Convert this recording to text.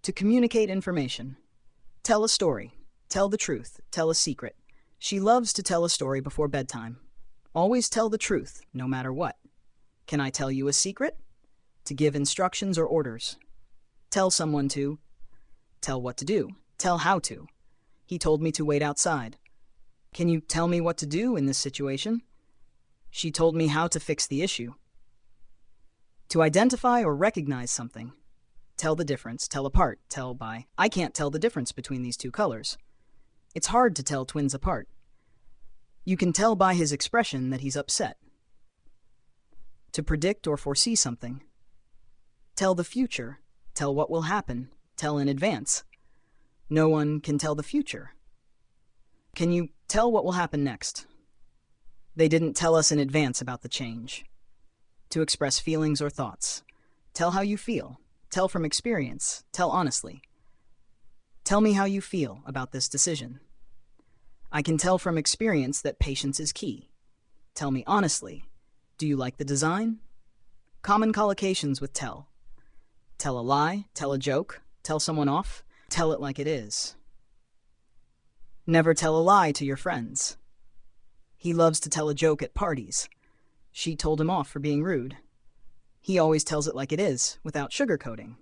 To communicate information. Tell a story. Tell the truth. Tell a secret. She loves to tell a story before bedtime. Always tell the truth, no matter what. Can I tell you a secret? To give instructions or orders. Tell someone to. Tell what to do. Tell how to. He told me to wait outside. Can you tell me what to do in this situation? She told me how to fix the issue. To identify or recognize something. Tell the difference, tell apart, tell by. I can't tell the difference between these two colors. It's hard to tell twins apart. You can tell by his expression that he's upset. To predict or foresee something. Tell the future, tell what will happen, tell in advance. No one can tell the future. Can you tell what will happen next? They didn't tell us in advance about the change. To express feelings or thoughts. Tell how you feel. Tell from experience. Tell honestly. Tell me how you feel about this decision. I can tell from experience that patience is key. Tell me honestly. Do you like the design? Common collocations with tell. Tell a lie, tell a joke, tell someone off, tell it like it is. Never tell a lie to your friends. He loves to tell a joke at parties. She told him off for being rude. He always tells it like it is, without sugarcoating.